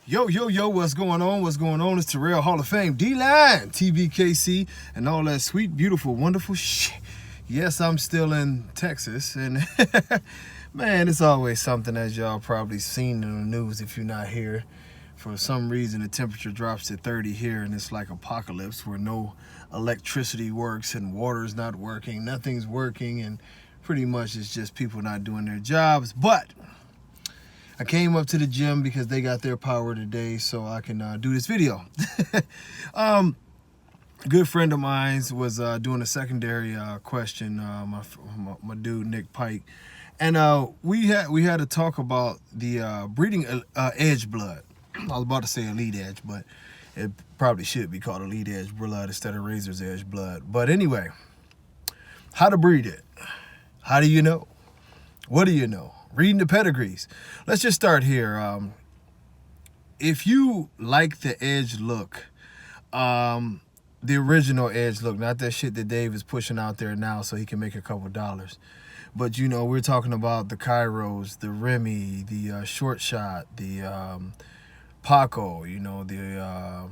Yo, what's going on? What's going on? It's Terrell Hall of Fame, D-Line, TBKC, and all that sweet, beautiful, wonderful shit. Yes, I'm still in Texas, and man, it's always something, as y'all probably seen in the news if you're not here. For some reason, the temperature drops to 30 here, and it's like apocalypse where no electricity works and water's not working, nothing's working, and pretty much it's just people not doing their jobs. But I came up to the gym because they got their power today, so I can do this video. A good friend of mine was doing a secondary question, my dude Nick Pike, and we had to talk about the breeding edge blood. I was about to say elite edge, but it probably should be called elite edge blood instead of razor's edge blood. But anyway, how to breed it? How do you know? What do you know? Reading the pedigrees. Let's just start here. If you like the edge look, the original edge look, not that shit that Dave is pushing out there now so he can make a couple dollars. But you know, we're talking about the Kairos, the Remy, the short shot, the Paco, you know, the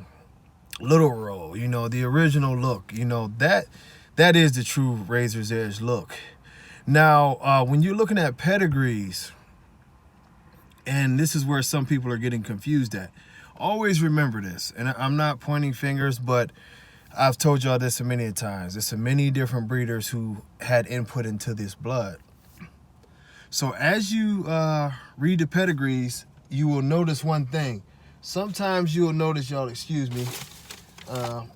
Little Roll, you know, the original look, you know, that is the true razor's edge look. Now, when you're looking at pedigrees, and this is where some people are getting confused at, always remember this, and I'm not pointing fingers, but I've told y'all this many times. There's so many different breeders who had input into this blood. So as you read the pedigrees, you will notice one thing. Sometimes you'll notice, y'all, excuse me, I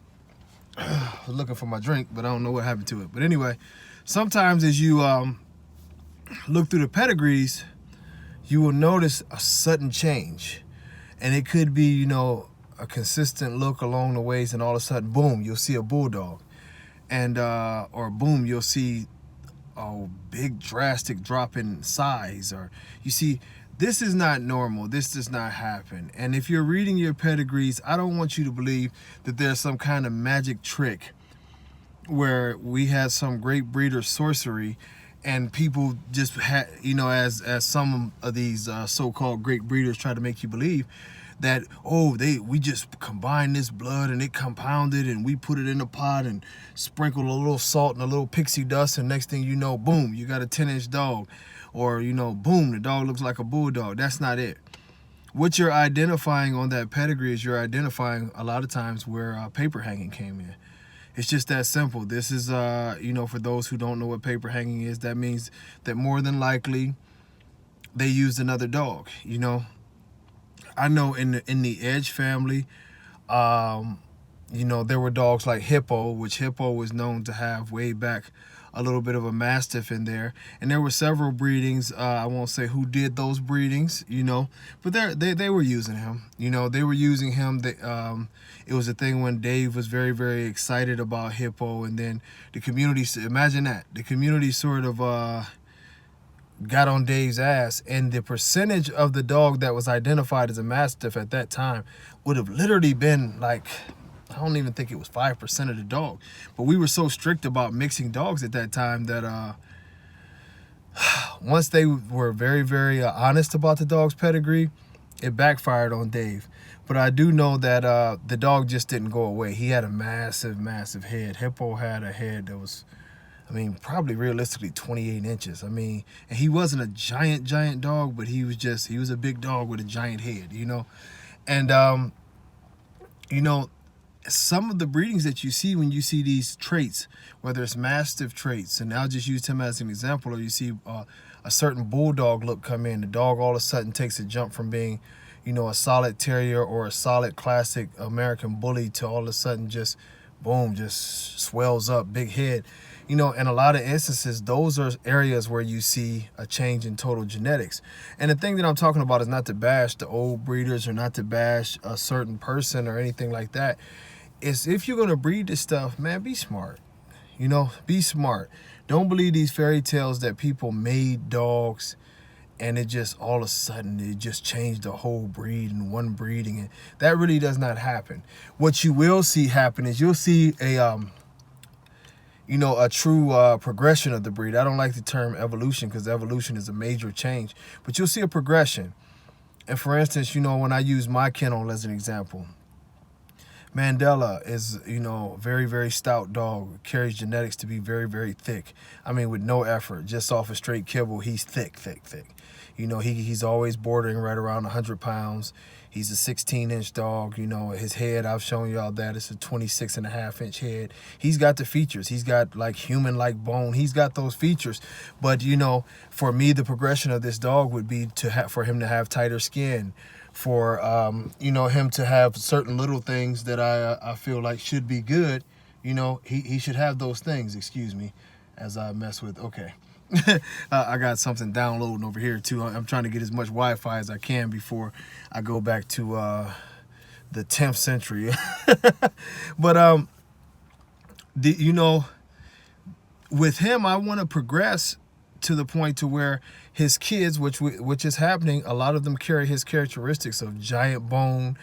was looking for my drink, but I don't know what happened to it. But anyway, sometimes as you look through the pedigrees, you will notice a sudden change. And it could be, you know, a consistent look along the ways, and all of a sudden, boom, you'll see a bulldog. And, or boom, you'll see a big drastic drop in size. Or you see, this is not normal. This does not happen. And if you're reading your pedigrees, I don't want you to believe that there's some kind of magic trick where we had some great breeder sorcery and people just had, you know, as some of these so-called great breeders try to make you believe that, oh, we just combined this blood and it compounded and we put it in a pot and sprinkled a little salt and a little pixie dust, and next thing you know, boom, you got a 10-inch dog. Or, you know, boom, the dog looks like a bulldog. That's not it. What you're identifying on that pedigree is you're identifying a lot of times where paper hanging came in. It's just that simple. This is, you know, for those who don't know what paper hanging is, that means that more than likely they used another dog. You know, I know in the Edge family, you know, there were dogs like Hippo, which Hippo was known to have way back a little bit of a Mastiff in there, and there were several breedings. I won't say who did those breedings, you know, but they were using him. You know, they were using him. It was a thing when Dave was very, very excited about Hippo, and then the community, imagine that, the community sort of got on Dave's ass, and the percentage of the dog that was identified as a Mastiff at that time would have literally been like, I don't even think it was 5% of the dog. But we were so strict about mixing dogs at that time that once they were very, very honest about the dog's pedigree, it backfired on Dave. But I do know that the dog just didn't go away. He had a massive, massive head. Hippo had a head that was, I mean, probably realistically 28 inches. I mean, and he wasn't a giant dog, but he was a big dog with a giant head, you know. And, you know, some of the breedings that you see when you see these traits, whether it's Mastiff traits, and I'll just use him as an example, or you see a certain bulldog look come in, the dog all of a sudden takes a jump from being, you know, a solid terrier or a solid classic American bully to all of a sudden just, boom, just swells up, big head. You know, in a lot of instances, those are areas where you see a change in total genetics. And the thing that I'm talking about is not to bash the old breeders or not to bash a certain person or anything like that. It's if you're going to breed this stuff, man, be smart. You know, be smart. Don't believe these fairy tales that people made dogs and it just all of a sudden it just changed the whole breed in one breeding. And that really does not happen. What you will see happen is you'll see a you know, a true progression of the breed. I don't like the term evolution because evolution is a major change, but you'll see a progression. And for instance, you know, when I use my kennel as an example, Mandela is, you know, very, very stout dog, carries genetics to be very, very thick. I mean, with no effort, just off a straight kibble, he's thick, thick, thick. You know, he's always bordering right around 100 pounds. He's a 16-inch dog. You know, his head, I've shown y'all that. It's a 26.5-inch head. He's got the features. He's got, like, human-like bone. He's got those features. But, you know, for me, the progression of this dog would be for him to have tighter skin, for, you know, him to have certain little things that I feel like should be good. You know, he should have those things, excuse me, as I mess with, okay. I got something downloading over here too. I'm trying to get as much Wi-Fi as I can before I go back to the 10th century. But you know, with him, I want to progress to the point to where his kids, which is happening, a lot of them carry his characteristics of giant bone.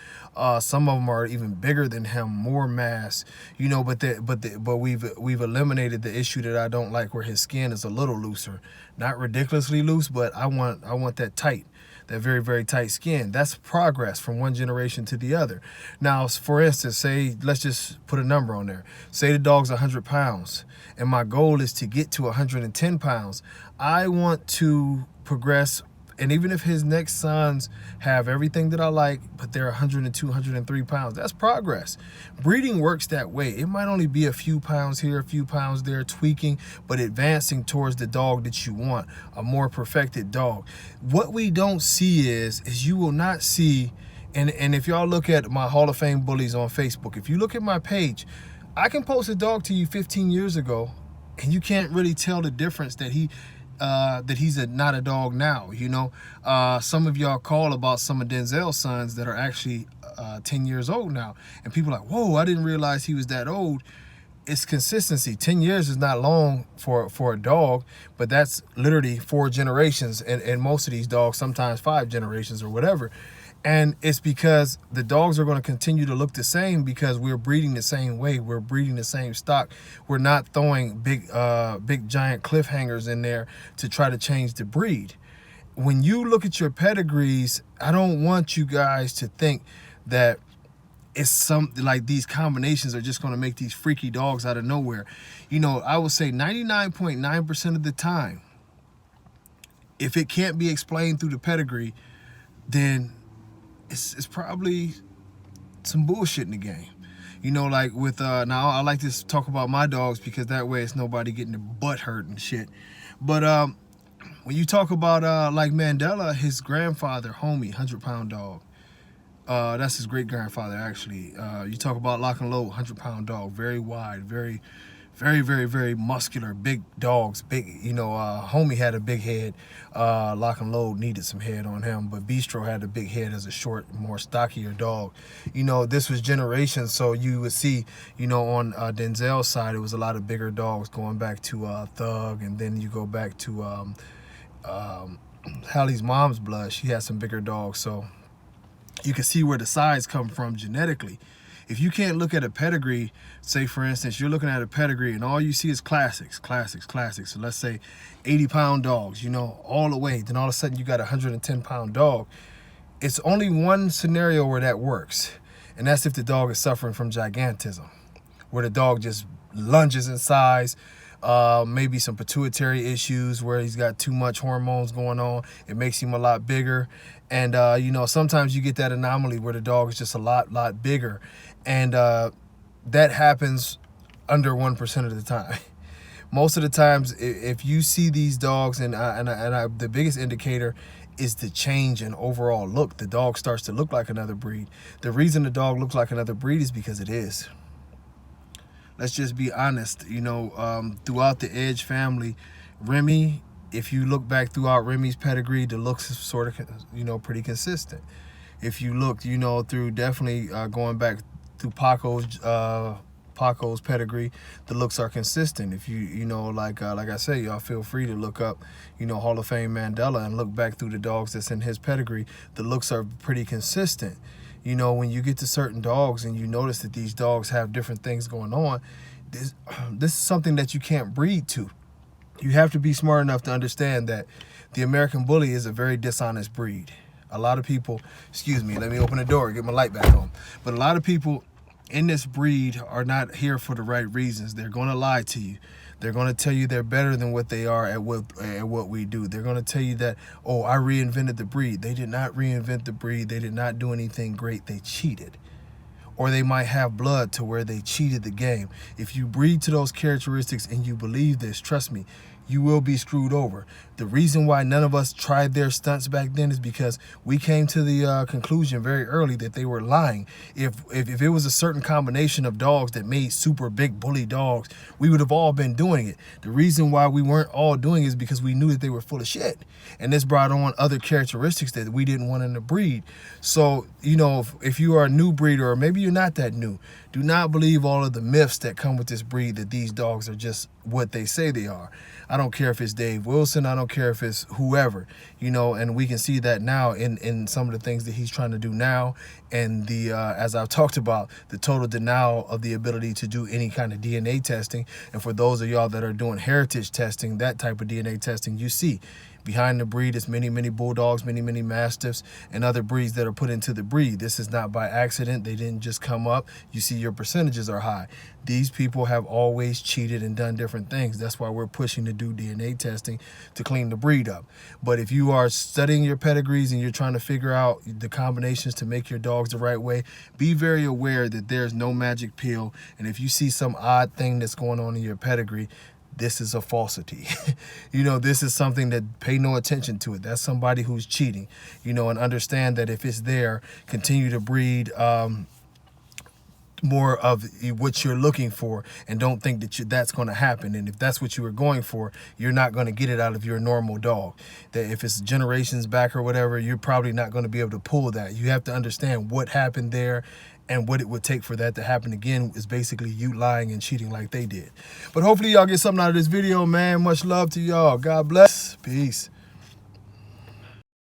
Some of them are even bigger than him, more mass, you know. But we've eliminated the issue that I don't like, where his skin is a little looser, not ridiculously loose, but I want that tight, that very, very tight skin. That's progress from one generation to the other. Now, for instance, say, let's just put a number on there. Say the dog's 100 pounds, and my goal is to get to 110 pounds. I want to progress, and even if his next sons have everything that I like, but they're 102, 103 pounds, that's progress. Breeding works that way. It might only be a few pounds here, a few pounds there, tweaking, but advancing towards the dog that you want, a more perfected dog. What we don't see is you will not see, and if y'all look at my Hall of Fame bullies on Facebook, if you look at my page, I can post a dog to you 15 years ago, and you can't really tell the difference that he's not a dog now. You know, some of y'all call about some of Denzel's sons that are actually 10 years old now, and people are like, whoa, I didn't realize he was that old. It's consistency. 10 years is not long for a dog, but that's literally 4 generations, and most of these dogs, sometimes 5 generations or whatever. And it's because the dogs are going to continue to look the same because we're breeding the same way. We're breeding the same stock. We're not throwing big giant cliffhangers in there to try to change the breed. When you look at your pedigrees, I don't want you guys to think that it's something like these combinations are just going to make these freaky dogs out of nowhere. You know, I would say 99.9% of the time, if it can't be explained through the pedigree, then it's probably some bullshit in the game. You know, like with, now I like to talk about my dogs because that way it's nobody getting their butt hurt and shit. But when you talk about like Mandela, his grandfather, Homie, 100-pound dog. That's his great-grandfather, actually. You talk about Lock and Load, 100-pound dog, very wide, very, very, very, very muscular, big dogs, big, you know, Homie had a big head. Lock and Load needed some head on him, but Bistro had a big head as a short, more stockier dog. You know, this was generations, so you would see, you know, on Denzel's side, it was a lot of bigger dogs going back to Thug, and then you go back to Hallie's mom's blood. She had some bigger dogs, so you can see where the size come from genetically. If you can't look at a pedigree, say for instance, you're looking at a pedigree and all you see is classics. So let's say 80-pound dogs, you know, all the way. Then all of a sudden you got a 110-pound dog. It's only one scenario where that works. And that's if the dog is suffering from gigantism, where the dog just lunges in size, maybe some pituitary issues where he's got too much hormones going on. It makes him a lot bigger. And, you know, sometimes you get that anomaly where the dog is just a lot bigger. And that happens under 1% of the time. Most of the times, if you see these dogs, the biggest indicator is the change in overall look. The dog starts to look like another breed. The reason the dog looks like another breed is because it is. Let's just be honest. You know, throughout the Edge family, Remy, if you look back throughout Remy's pedigree, the looks is sort of, you know, pretty consistent. If you look, you know, through definitely going back through Paco's pedigree, the looks are consistent. If you know, like I say, y'all feel free to look up, you know, Hall of Fame Mandela and look back through the dogs that's in his pedigree. The looks are pretty consistent. You know, when you get to certain dogs and you notice that these dogs have different things going on, this is something that you can't breed to. You have to be smart enough to understand that the American Bully is a very dishonest breed. A lot of people, excuse me, let me open the door, get my light back on. But a lot of people in this breed are not here for the right reasons. They're going to lie to you. They're going to tell you they're better than what they are at what we do. They're going to tell you that, oh, I reinvented the breed. They did not reinvent the breed. They did not do anything great. They cheated. Or they might have blood to where they cheated the game. If you breed to those characteristics and you believe this, trust me, you will be screwed over. The reason why none of us tried their stunts back then is because we came to the conclusion very early that they were lying. If it was a certain combination of dogs that made super big bully dogs, we would have all been doing it. The reason why we weren't all doing it is because we knew that they were full of shit. And this brought on other characteristics that we didn't want in the breed. So, you know, if you are a new breeder, or maybe you're not that new, do not believe all of the myths that come with this breed that these dogs are just what they say they are. I don't care if it's Dave Wilson, I don't care if it's whoever, you know, and we can see that now in some of the things that he's trying to do now, and the as I've talked about, the total denial of the ability to do any kind of DNA testing. And for those of y'all that are doing heritage testing, that type of DNA testing, you see behind the breed is many bulldogs, many mastiffs, and other breeds that are put into the breed. This is not by accident. They didn't just come up. You see your percentages are high. These people have always cheated and done different things. That's why we're pushing to do DNA testing to clean the breed up. But if you are studying your pedigrees and you're trying to figure out the combinations to make your dogs the right way, be very aware that there's no magic pill. And if you see some odd thing that's going on in your pedigree, this is a falsity. You know, this is something that pay no attention to it. That's somebody who's cheating, you know, and understand that if it's there, continue to breed more of what you're looking for, and don't think that that's going to happen. And if that's what you were going for, you're not going to get it out of your normal dog. That if it's generations back or whatever, you're probably not going to be able to pull that. You have to understand what happened there, and what it would take for that to happen again is basically you lying and cheating like they did. But hopefully y'all get something out of this video, man. Much love to y'all. God bless. Peace.